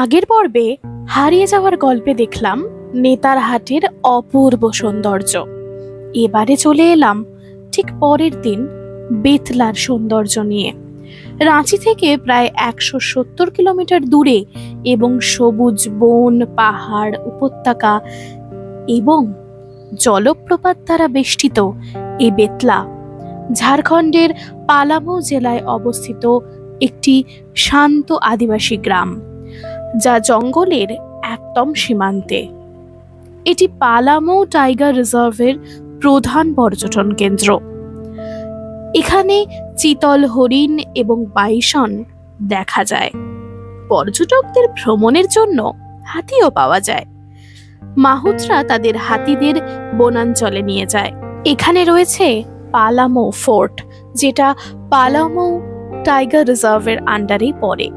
আগের পর্বে হারিয়ে যাওয়ার গল্পে দেখলাম নেতারহাটের অপূর্ব সৌন্দর্য। এবারে চলে এলাম ঠিক পরের দিন বেতলার সৌন্দর্য নিয়ে। রাঁচি থেকে প্রায় 170 কিলোমিটার দূরে এবং সবুজ বন, পাহাড়, উপত্যকা এবং জলপ্রপাত দ্বারা বেষ্টিত এই বেতলা ঝাড়খণ্ডের পালামৌ জেলায় অবস্থিত একটি শান্ত আদিবাসী গ্রাম, যা জঙ্গলের একদম সীমান্তে। এটি পালামৌ টাইগার রিজার্ভের প্রধান পর্যটন কেন্দ্র। এখানে চিতল হরিণ এবং বাইসন দেখা যায়। পর্যটকদের ভ্রমণের জন্য হাতিও পাওয়া যায়। মাহুতরা তাদের হাতিদের বনাঞ্চলে নিয়ে যায়। এখানে রয়েছে পালামৌ ফোর্ট, যেটা পালামৌ টাইগার রিজার্ভের আন্ডারেই পড়ে।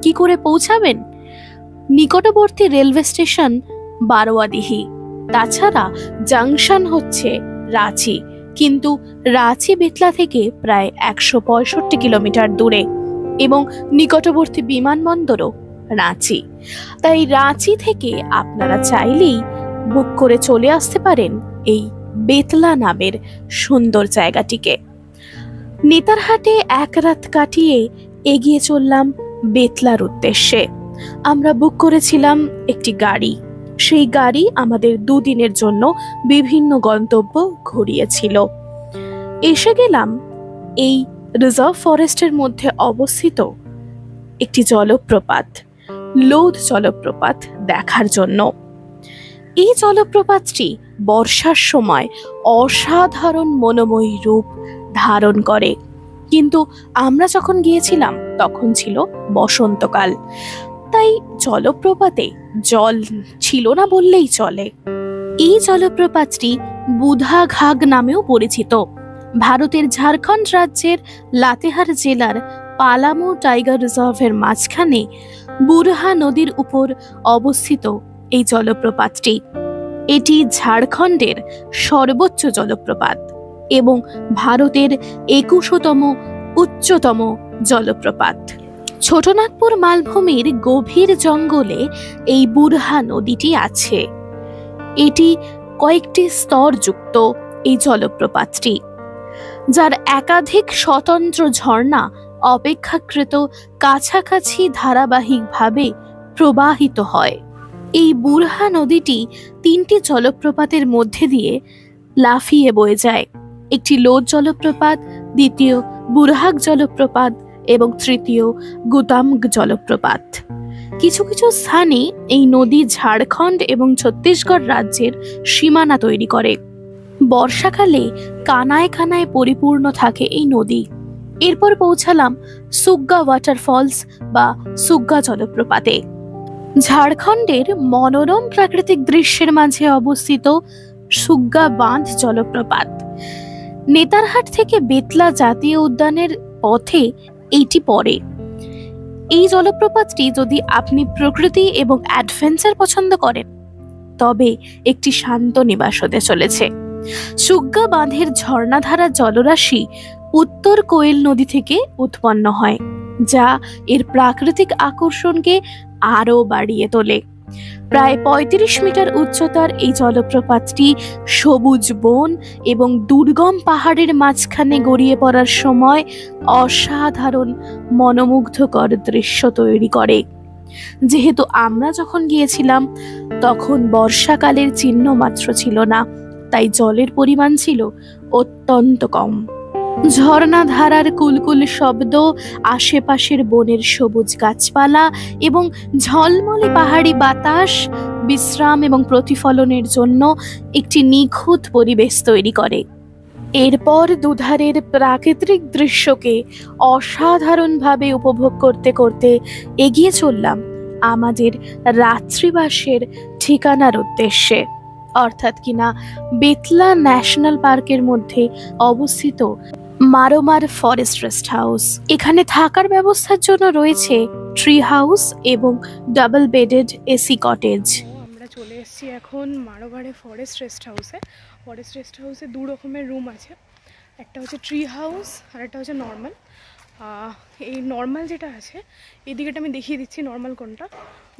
কি করে পৌঁছাবেন? নিকটবর্তী রেলওয়ে স্টেশন বারোয়াডিহি। তাছাড়া জাংশন হচ্ছে রাঁচি, কিন্তু রাঁচি বেতলা থেকে প্রায় 165 কিলোমিটার দূরে এবং নিকটবর্তী বিমানবন্দরও রাঁচি। তাই রাঁচি থেকে আপনারা চাইলেই বুক করে চলে আসতে পারেন এই বেতলা নামের সুন্দর জায়গাটিকে। নেতারহাটে এক রাত কাটিয়ে এগিয়ে চললাম বেতলার উদ্দেশ্যে। আমরা বুক করেছিলাম একটি গাড়ি। সেই গাড়ি আমাদের দুদিনের জন্য বিভিন্ন গন্তব্য ঘুরিয়েছিল। এসে গেলাম এই রিজার্ভ ফরেস্টের মধ্যে অবস্থিত একটি জলপ্রপাত, লোধ জলপ্রপাত দেখার জন্য। এই জলপ্রপাতটি বর্ষার সময় অসাধারণ মনোময়ী রূপ ধারণ করে, কিন্তু আমরা যখন গিয়েছিলাম তখন ছিল বসন্তকাল, তাই জলপ্রপাতে জল ছিল না বললেই চলে। এই জলপ্রপাতটি বুধাঘাগ নামেও পরিচিত। ভারতের ঝাড়খণ্ড রাজ্যের লাতেহার জেলার পালামৌ টাইগার রিজার্ভের মাঝখানে বুরহা নদীর উপর অবস্থিত এই জলপ্রপাতটি। এটি ঝাড়খণ্ডের সর্বোচ্চ জলপ্রপাত এবং ভারতের 21তম উচ্চতম জলপ্রপাত। ছোটনাগপুর মালভূমির গভীর জঙ্গলে এই বুরহা নদীটি আছে। এটি কয়েকটি স্তরযুক্ত এই জলপ্রপাতটি, যার একাধিক স্বতন্ত্র ঝর্ণা অপেক্ষাকৃত কাছাকাছি ধারাবাহিকভাবে প্রবাহিত হয়। এই বুরহা নদীটি 3টি জলপ্রপাতের মধ্যে দিয়ে লাফিয়ে বয়ে যায়। একটি লোধ জলপ্রপাত, দ্বিতীয় বুরহাগ জলপ্রপাত এবং তৃতীয় গুতামগ জলপ্রপাত। কিছু কিছু স্থানে এই নদী ঝাড়খণ্ড এবং ছত্তিশগড় রাজ্যের সীমানা তৈরি করে। বর্ষাকালে কানায় কানায় পরিপূর্ণ থাকে এই নদী। এরপর পৌঁছালাম সুগ্গা ওয়াটারফলস বা সুগ্গা জলপ্রপাতে। ঝাড়খণ্ডের মনোরম প্রাকৃতিক দৃশ্যের মাঝে অবস্থিত সুগ্গা বাঁধ জলপ্রপাত। নেতারহাট থেকে বেতলা জাতীয় উদ্যানের পথে এইটি পড়ে। এই জলপ্রপাতটি যদি আপনি প্রকৃতি এবং অ্যাডভেঞ্চার পছন্দ করেন তবে একটি শান্ত নিবাস হতে চলেছে। সুগ্গা বাঁধের ঝর্ণাধারা জলরাশি উত্তর কোয়েল নদী থেকে উৎপন্ন হয়, যা এর প্রাকৃতিক আকর্ষণকে আরও বাড়িয়ে তোলে। প্রায় 35 মিটার উচ্চতার এই জলপ্রপাতটি সবুজ বন এবং দুর্গম পাহাড়ের মাঝখানে গড়িয়ে পড়ার সময় অসাধারণ মনোমুগ্ধকর দৃশ্য তৈরি করে। যেহেতু আমরা যখন গিয়েছিলাম তখন বর্ষাকালের চিহ্ন মাত্র ছিল না, তাই জলের পরিমাণ ছিল অত্যন্ত কম। ঝর্ণাধারার কুলকুল শব্দ, আশেপাশের বনের সবুজ গাছপালা এবং ঝলমলে পাহাড়ি বাতাস বিশ্রাম এবং প্রতিফলনের জন্য একটি নিখুঁত পরিবেশ তৈরি করে। এরপর দুধারের প্রাকৃতিক দৃশ্যকে অসাধারণভাবে উপভোগ করতে করতে এগিয়ে চললাম আমাদের রাত্রিবাসের ঠিকানার উদ্দেশ্যে, অর্থাৎ কিনা বেতলা ন্যাশনাল পার্কের মধ্যে অবস্থিত মারোমার ফরেস্ট রেস্ট হাউস। এখানে থাকার ব্যবস্থার জন্য রয়েছে ট্রি হাউস এবং ডাবল বেডেড এসি কটেজ। আমরা চলে এসেছি এখন মারোমারে ফরেস্ট রেস্ট হাউসে। ফরেস্ট রেস্ট হাউসে 2 রকমের রুম আছে, একটা হচ্ছে ট্রি হাউস আর একটা হচ্ছে নর্মাল। এই নর্মাল যেটা আছে এই দিকেটা আমি দেখিয়ে দিচ্ছি নর্মাল কোনটা।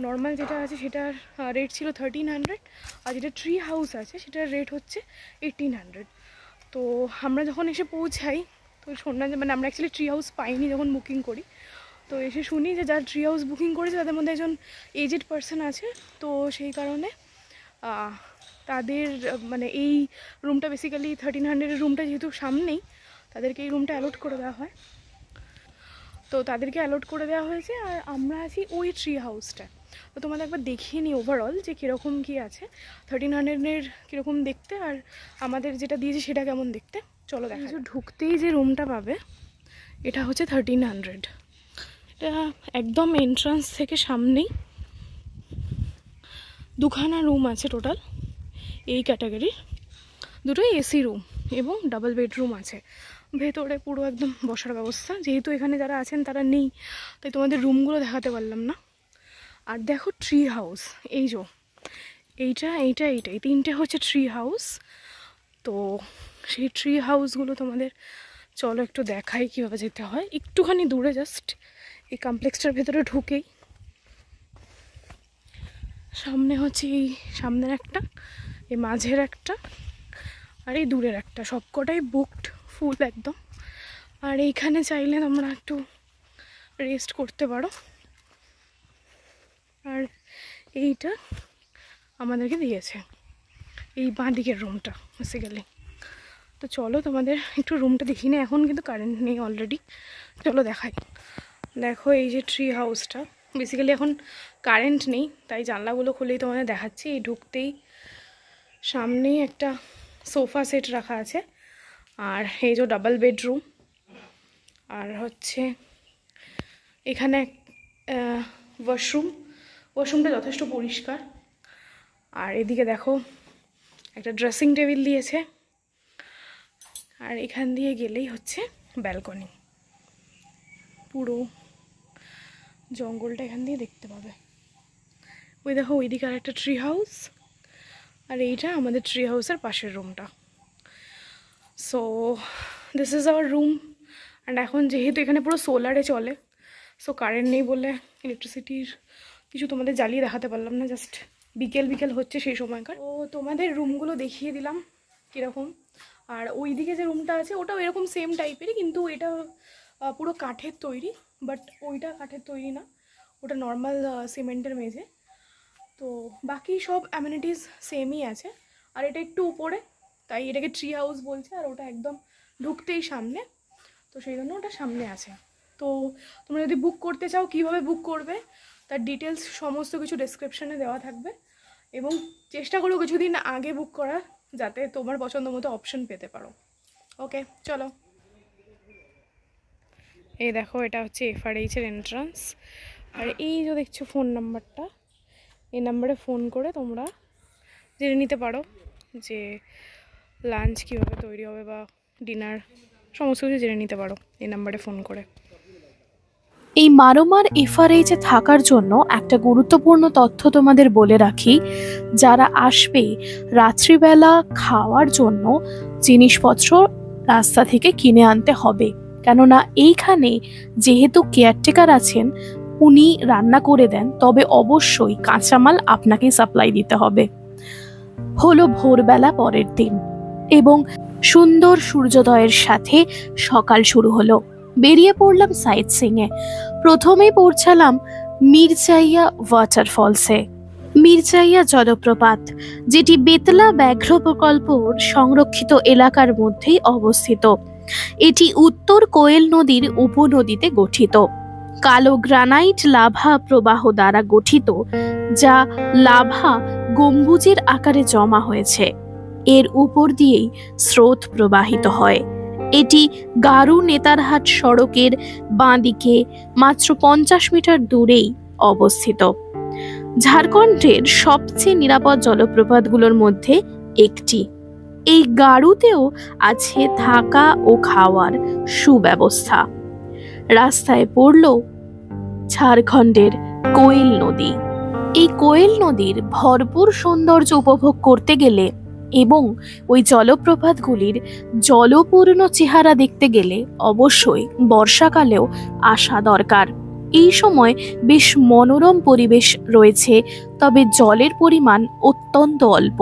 নর্মাল যেটা আছে সেটার রেট ছিল 1300, আর যেটা ট্রি হাউস আছে সেটার রেট হচ্ছে 1800। তো আমরা যখন এসে পৌঁছাই তো শুনলাম যে মানে আমরা অ্যাকচুয়ালি ট্রি হাউস পাইনি যখন বুকিং করি, তো এসে শুনি যে যারা ট্রি হাউস বুকিং করেছে তাদের মধ্যে একজন এজেড পার্সন আছে। তো সেই কারণে তাদের মানে এই রুমটা বেসিক্যালি 1300-এর রুমটা যেহেতু সামনেই, তাদেরকে এই রুমটা অ্যালট করে দেওয়া হয়। তো তাদেরকে অ্যালট করে দেওয়া হয়েছে, আর আমরা আছি ওই ট্রি হাউসটা। তো তোমাদের একবার দেখিয়ে নিই ওভারঅল যে কীরকম কী আছে, 1300-এর কীরকম দেখতে আর আমাদের যেটা দিয়েছে সেটা কেমন দেখতে। চলো দেখা। ঢুকতেই যে রুমটা পাবে এটা হচ্ছে 1300। এটা একদম এন্ট্রান্স থেকে সামনেই দুখানা রুম আছে টোটাল এই ক্যাটাগরির, দুটোই এসি রুম এবং ডাবল বেডরুম আছে। ভেতরে পুরো একদম বসার ব্যবস্থা, যেহেতু এখানে যারা আছেন তারা নেই তাই তোমাদের রুমগুলো দেখাতে পারলাম না। আর দেখো ট্রি হাউস, এই যে এই তিনটে হচ্ছে ট্রি হাউস। তো সেই ট্রি হাউসগুলো তোমাদের চলো একটু দেখাই কীভাবে যেতে হয়। একটুখানি দূরে জাস্ট এই কমপ্লেক্সটার ভেতরে ঢুকেই সামনে হচ্ছে এই সামনের একটা, এই মাঝের একটা, আর এই দূরের একটা, সবকটাই বুকড ফুল একদম। আর এইখানে চাইলে তোমরা একটু রেস্ট করতে পারো। আর এইটা আমাদেরকে দিয়েছে এই বাঁ দিকের রুমটা বেসিক্যালি। তো চলো তোমাদের একটু রুমটা দেখি না, এখন কিন্তু কারেন্ট নেই অলরেডি, চলো দেখাই। দেখো এই যে ট্রি হাউসটা, বেসিক্যালি এখন কারেন্ট নেই তাই জানলাগুলো খুলেই তোমাদের দেখাচ্ছি। এই ঢুকতেই সামনেই একটা সোফা সেট রাখা আছে, আর এই যে ডাবল বেডরুম, আর হচ্ছে এখানে ওয়াশরুমটা যথেষ্ট পরিষ্কার। আর এদিকে দেখো একটা ড্রেসিং টেবিল দিয়েছে, আর এখান দিয়ে গেলেই হচ্ছে ব্যালকনি। পুরো জঙ্গলটা এখান দিয়ে দেখতে পাবে। ওই দেখো ওইদিকে আর একটা ট্রি হাউস, আর এইটা আমাদের ট্রি হাউসের পাশের রুমটা। So this is our room. And এখন যেহেতু এখানে পুরো সোলারে চলে, সো কারেন্ট নেই বলে ইলেকট্রিসিটির কিছু তোমাদের জ্বালিয়ে দেখাতে পারলাম না, জাস্ট বিকেল হচ্ছে সেই সময়কার। ও তোমাদের রুমগুলো দেখিয়ে দিলাম কীরকম। আর ওই দিকে যে রুমটা আছে ওটাও এরকম সেম টাইপেরই, কিন্তু এটা পুরো কাঠের তৈরি, বাট ওইটা কাঠের তৈরি না, ওটা নর্মাল সিমেন্টের মেঝে। তো বাকি সব অ্যামিনিটিস সেমই আছে। আর এটা একটু উপরে তাই এটাকে ট্রি হাউস বলছে, আর ওটা একদম ঢুকতেই সামনে, তো সেই জন্য ওটা সামনে আছে। তো তোমরা যদি বুক করতে চাও কীভাবে বুক করবে তার ডিটেলস সমস্ত কিছু ডেসক্রিপশানে দেওয়া থাকবে, এবং চেষ্টা করো কিছুদিন আগে বুক করার, যাতে তোমার পছন্দ মতো অপশন পেতে পারো। ওকে চলো। এই দেখো এটা হচ্ছে FRH-এর এন্ট্রান্স, আর এই যে দেখছো ফোন নাম্বারটা, এই নাম্বারে ফোন করে তোমরা জেনে নিতে পারো যে লাঞ্চ কীভাবে তৈরি হবে বা ডিনার সমস্ত কিছু জেনে নিতে পারো এই নাম্বারে ফোন করে। এই মারোমার FRH-এ থাকার জন্য একটা গুরুত্বপূর্ণ তথ্য তোমাদের বলে রাখি, যারা আসবে রাত্রিবেলা খাওয়ার জন্য জিনিসপত্র রাস্তা থেকে কিনে আনতে হবে, কেননা এইখানে যেহেতু কেয়ারটেকার আছেন উনি রান্না করে দেন, তবে অবশ্যই কাঁচামাল আপনাকেই সাপ্লাই দিতে হবে। হলো ভোরবেলা পরের দিন এবং সুন্দর সূর্যোদয়ের সাথে সকাল শুরু হলো। বেরিয়ে পড়লাম সাইট সিইংয়ে। প্রথমেই পৌঁছালাম মিরচাইয়া ওয়াটারফলসে। মিরচাইয়া জলপ্রপাত, যেটি বেতলা ব্যাঘ্র প্রকল্পর সংরক্ষিত এলাকার মধ্যেই অবস্থিত। এটি উত্তর কোয়েল নদীর উপনদীতে গঠিত। কালো গ্রানাইট লাভা প্রবাহ দ্বারা গঠিত, যা লাভা গম্বুজের আকারে জমা হয়েছে। এর উপর দিয়েই স্রোত প্রবাহিত হয়। এটি গারু নেতারহাট সড়কের বাঁদিকে মাত্র 50 মিটার দূরেই অবস্থিত। ঝাড়খণ্ডের সবচেয়ে নিরাপদ জলপ্রপাতগুলোর মধ্যে একটি। এই গারুতেও আছে থাকা ও খাওয়ার সুব্যবস্থা। রাস্তায় পড়ল ঝাড়খণ্ডের কোয়েল নদী। এই কোয়েল নদীর ভরপুর সৌন্দর্য উপভোগ করতে গেলে এবং ওই জলপ্রপাতগুলির জলপূর্ণ চেহারা দেখতে গেলে অবশ্যই বর্ষাকালেও আসা দরকার। এই সময় বেশ মনোরম পরিবেশ রয়েছে, তবে জলের পরিমাণ অত্যন্ত অল্প।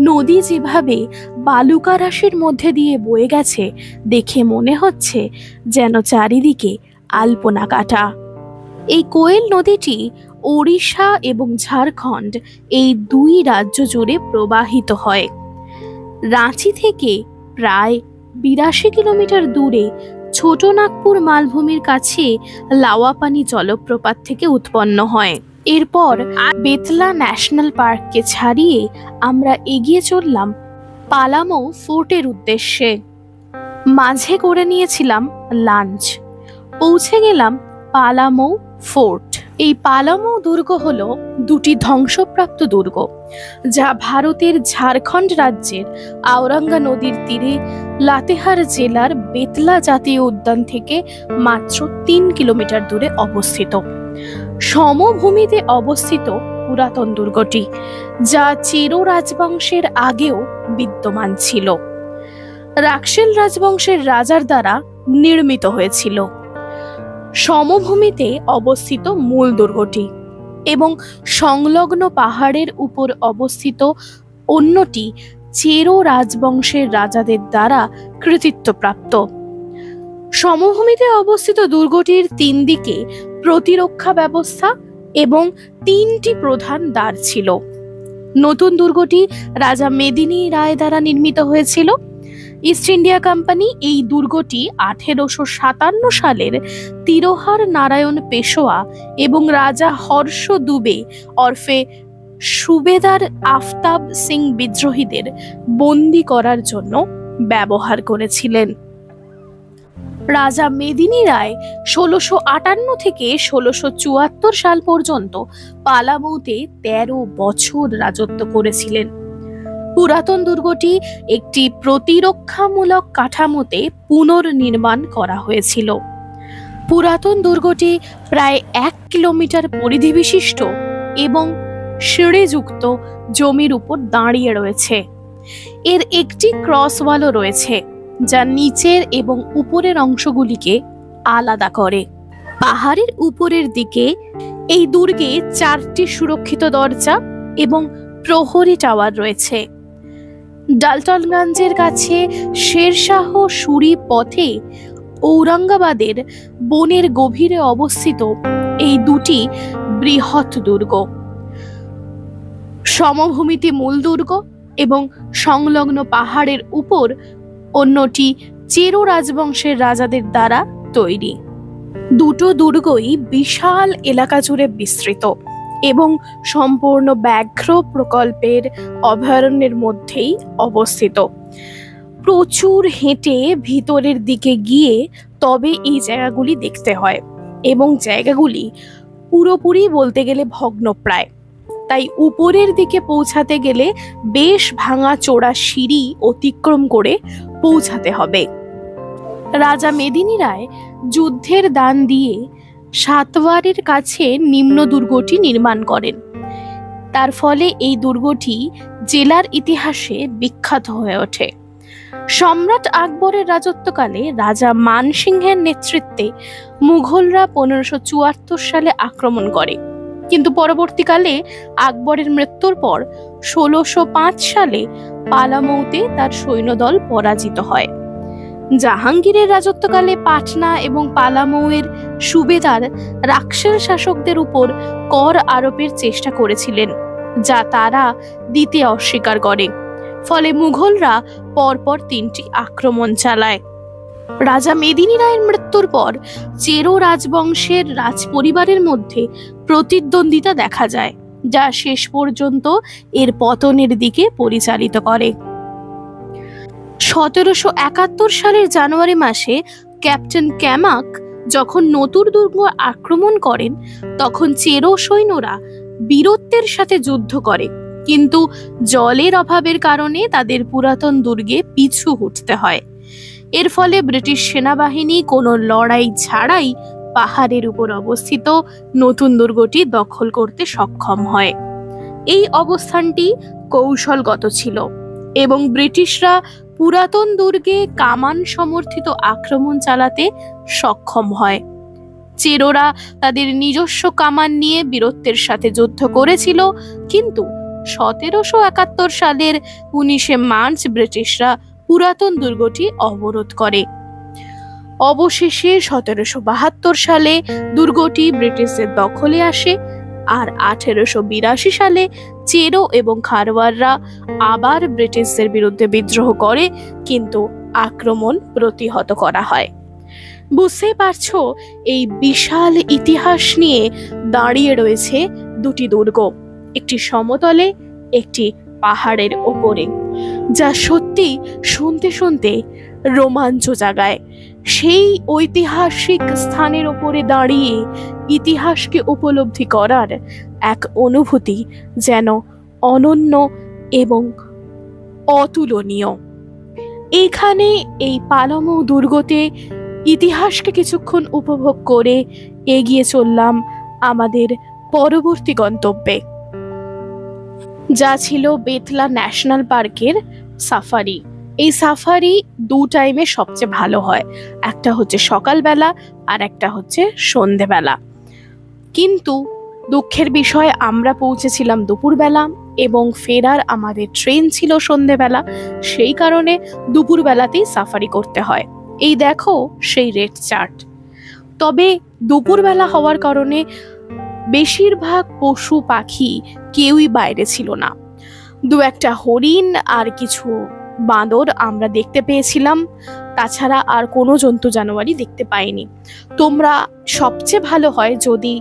নদী যেভাবে বালুকা রাশির মধ্যে দিয়ে বয়ে গেছে দেখে মনে হচ্ছে যেন চারিদিকে আলপনা কাটা। এই কোয়েল নদীটি ওড়িশা এবং ঝাড়খণ্ড এই দুই রাজ্য জুড়ে প্রবাহিত হয়। রাঁচি থেকে প্রায় 82 কিলোমিটার দূরে ছোটনাগপুর মালভূমির কাছে লাওয়াপানি জলপ্রপাত থেকে উৎপন্ন হয়। এরপর বেতলা ন্যাশনাল পার্ককে ছাড়িয়ে আমরা এগিয়ে চললাম পালামৌ ফোর্টের উদ্দেশ্যে। মাঝে করে নিয়েছিলাম লাঞ্চ। পৌঁছে গেলাম পালামৌ ফোর্ট। এই পালামৌ দুর্গ হলো দুটি ধ্বংসপ্রাপ্ত দুর্গ, যা ভারতের ঝাড়খণ্ড রাজ্যের আওরাঙ্গা নদীর তীরে লাতেহার জেলার বেতলা জাতীয় উদ্যান থেকে মাত্র 3 কিলোমিটার দূরে অবস্থিত। সমভূমিতে অবস্থিত পুরাতন দুর্গটি, যা চেরো রাজবংশের আগেও বিদ্যমান ছিল। রাক্সেল রাজবংশের রাজার দ্বারা নির্মিত হয়েছিল। সমভূমিতে অবস্থিত মূল দুর্গটি এবং সংলগ্ন পাহাড়ের উপর অবস্থিত অন্যটি চেরো রাজবংশের রাজাদের দ্বারা কৃতিত্বপ্রাপ্ত। সমভূমিতে অবস্থিত দুর্গটির 3 দিকে প্রতিরক্ষা ব্যবস্থা এবং 3টি প্রধান দ্বার ছিল। নতুন দুর্গটি রাজা মেদিনী রায় দ্বারা নির্মিত হয়েছিল। ইস্ট ইন্ডিয়া কোম্পানি এই দুর্গটি 1857 সালের তিরোহার নারায়ণ পেশোয়া এবং রাজা হর্ষ দুবে ওরফে সুবেদার আফতাব সিং বিদ্রোহীদের বন্দী করার জন্য ব্যবহার করেছিলেন। রাজা মেদিনী রায় 1658 থেকে 1674 সাল পর্যন্ত পালামৌতে 13 বছর রাজত্ব করেছিলেন। পুরাতন দুর্গটি একটি প্রতিরক্ষামূলক কাঠামোতে পুনর্নির্মাণ করা হয়েছিল। পুরাতন দুর্গটি প্রায় 1 কিলোমিটার পরিধি বিশিষ্ট এবং সিঁড়িযুক্ত জমির উপর দাঁড়িয়ে রয়েছে। এর একটি ক্রস ওয়ালও রয়েছে, যা নিচের এবং উপরের অংশগুলিকে আলাদা করে। পাহাড়ের উপরের দিকে এই দুর্গে 4টি সুরক্ষিত দরজা এবং প্রহরী টাওয়ার রয়েছে। ডালটনগঞ্জের কাছে শেরশাহ সুরি পথে ঔরঙ্গাবাদের বনের গভীরে অবস্থিত এই দুটি বৃহৎ দুর্গ। সমভূমিতে মূল দুর্গ এবং সংলগ্ন পাহাড়ের উপর অন্যটি চেরো রাজবংশের রাজাদের দ্বারা তৈরি। দুটো দুর্গই বিশাল এলাকা জুড়ে বিস্তৃত এবং সম্পূর্ণ ব্যাঘ্র প্রকল্পের অভয়ারণ্যের মধ্যেই অবস্থিত। প্রচুর হেঁটে ভিতরের দিকে গিয়ে তবে এই জায়গাগুলি দেখতে হয় এবং জায়গাগুলি পুরোপুরি বলতে গেলে ভগ্নপ্রায়। তাই উপরের দিকে পৌঁছাতে গেলে বেশ ভাঙা চোরা সিঁড়ি অতিক্রম করে পৌঁছাতে হবে। রাজা মেদিনী রায় যুদ্ধের দান দিয়ে সাতওয়ারের কাছে নিম্ন দুর্গটি নির্মাণ করেন। তার ফলে এই দুর্গটি জেলার ইতিহাসে বিখ্যাত হয়ে ওঠে। সম্রাট আকবরের রাজত্বকালে রাজা মান সিংহের নেতৃত্বে মুঘলরা 1574 সালে আক্রমণ করে, কিন্তু পরবর্তীকালে আকবরের মৃত্যুর পর 1605 সালে পালামৌতে তার সৈন্যদল পরাজিত হয়। জাহাঙ্গীরের রাজত্বকালে পাটনা এবং পালামৌয়ের সুবেদার রাক্সেল শাসকদের উপর কর আরোপের চেষ্টা করেছিলেন, যা তারা দিতে অস্বীকার করে। ফলে মুঘলরা পরপর 3টি আক্রমণ চালায়। রাজা মেদিনী রায়ের মৃত্যুর পর চেরো রাজবংশের রাজপরিবারের মধ্যে প্রতিদ্বন্দ্বিতা দেখা যায়, যা শেষ পর্যন্ত এর পতনের দিকে পরিচালিত করে। 1771 সালের জানুয়ারি মাসে ক্যাপ্টেন ক্যামাক যখন নতুন দুর্গ আক্রমণ করেন, তখন চেরো সৈন্যরা বীরত্বের সাথে যুদ্ধ করে, কিন্তু জলের অভাবের কারণে তাদের পুরাতন দুর্গে পিছু হটতে হয়। এর ফলে ব্রিটিশ সেনাবাহিনী কোনো লড়াই ছাড়াই পাহাড়ের উপর অবস্থিত নতুন দুর্গটি দখল করতে সক্ষম হয়। এই অবস্থানটি কৌশলগত ছিল এবং ব্রিটিশরা পুরাতন দুর্গে কামান সমর্থিত আক্রমণ চালাতে সক্ষম হয়। চেরোরা তাদের নিজস্ব কামান নিয়ে বীরত্বের সাথে যুদ্ধ করেছিল, কিন্তু 1771 সালের 19শে মার্চ ব্রিটিশরা পুরাতন দুর্গটি অবরোধ করে। অবশেষে 1772 সালে দুর্গটি ব্রিটিশদের দখলে আসে, আর 1882 সালে চেরো এবং খারওয়াররা আবার ব্রিটিশদের বিরুদ্ধে বিদ্রোহ করে, কিন্তু আক্রমণ প্রতিহত করা হয়। বুঝতেই পারছো, এই বিশাল ইতিহাস নিয়ে দাঁড়িয়ে রয়েছে দুটি দুর্গ, একটি সমতলে, একটি পাহাড়ের ওপরে, যা সত্যি শুনতে শুনতে রোমাঞ্চ জাগায়। সেই ঐতিহাসিক স্থানের ওপরে দাঁড়িয়ে ইতিহাসকে উপলব্ধি করার এক অনুভূতি যেন অনন্য এবং অতুলনীয়। এখানে এই পালামৌ দুর্গতে ইতিহাসকে কিছুক্ষণ উপভোগ করে এগিয়ে চললাম আমাদের পরবর্তী গন্তব্যে, যা ছিল বেতলা ন্যাশনাল পার্কের সাফারি। এই সাফারি 2 টাইমে সবচেয়ে ভালো হয়, একটা হচ্ছে সকালবেলা আর একটা হচ্ছে সন্ধেবেলা। কিন্তু দুঃখের বিষয়, আমরা পৌঁছেছিলাম দুপুরবেলা এবং ফেরার আমাদের ট্রেন ছিল সন্ধেবেলা, সেই কারণে দুপুরবেলাতেই সাফারি করতে হয়। এই দেখো সেই রেড চার্ট। তবে দুপুরবেলা হওয়ার কারণে বেশিরভাগ পশু পাখি কেউই বাইরে ছিল না। 2-একটা হরিণ আর কিছু বাঁদর আমরা দেখতে পেয়েছিলাম, তাছাড়া আর কোনো জন্তু জানোয়ারই দেখতে পাইনি। তোমরা সবচেয়ে ভালো হয় যদি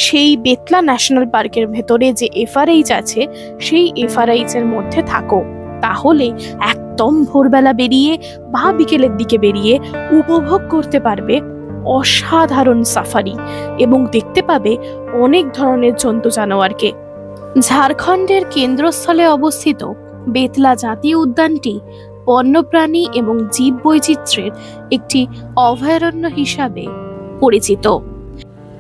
সেই বেতলা ন্যাশনাল পার্কের ভেতরে যে এফআরএইচ আছে সেই এফআরএইচ এর মধ্যে থাকো, তাহলে একদম ভোরবেলা বেরিয়ে বা বিকেলের দিকে বেরিয়ে উপভোগ করতে পারবে অসাধারণ সাফারি এবং দেখতে পাবে অনেক ধরনের জন্তু জানোয়ারকে। ঝাড়খণ্ডের কেন্দ্রস্থলে অবস্থিত বেতলা জাতীয় উদ্যানটি বন্যপ্রাণী এবং জীববৈচিত্র্যের একটি অভয়ারণ্য হিসাবে পরিচিত।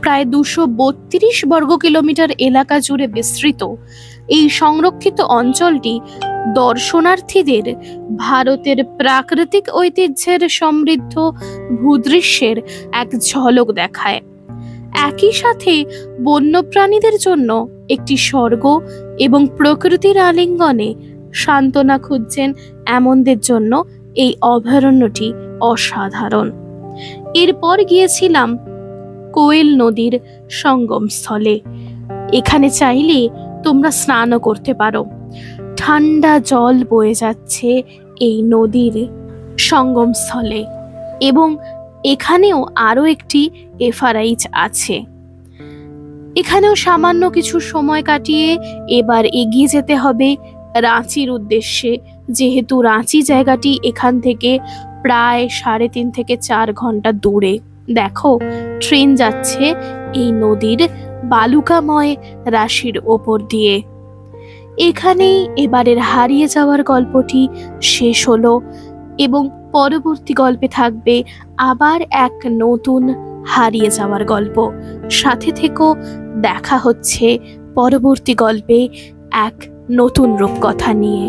প্রায় 232 বর্গ কিলোমিটার এলাকা জুড়ে বিস্তৃত এই সংরক্ষিত অঞ্চলটি দর্শনার্থীদের ভারতের প্রাকৃতিক ঐতিহ্যের সমৃদ্ধ ভূদৃশ্যের এক ঝলক দেখায়। একই সাথে বন্যপ্রাণীদের জন্য একটি স্বর্গ এবং প্রকৃতির আলিঙ্গনে সান্ত্বনা খুঁজছেন এমনদের জন্য এই অভয়ারণ্যটি অসাধারণ। এরপর গিয়েছিলাম কোয়েল নদীর সঙ্গমস্থলে। এখানে চাইলে তোমরা স্নানও করতে পারো। ঠান্ডা জল বয়ে যাচ্ছে এই নদীর সঙ্গমস্থলে এবং এখানেও আরো একটি এফআরএইচ আছে। এখানেও সামান্য কিছু সময় কাটিয়ে এবার এগিয়ে যেতে হবে রাঁচির উদ্দেশ্যে, যেহেতু রাঁচি জায়গাটি এখান থেকে প্রায় 3.5 থেকে 4 ঘন্টা দূরে। দেখো ট্রেন যাচ্ছে এই নদীর বালুকাময় রাশির ওপর দিয়ে। এখানেই এবারের হারিয়ে যাওয়ার গল্পটি শেষ হলো এবং পরবর্তী গল্পে থাকবে আবার এক নতুন হারিয়ে যাওয়ার গল্প। সাথে থেকো, দেখা হচ্ছে পরবর্তী গল্পে এক নতুন রূপকথা নিয়ে।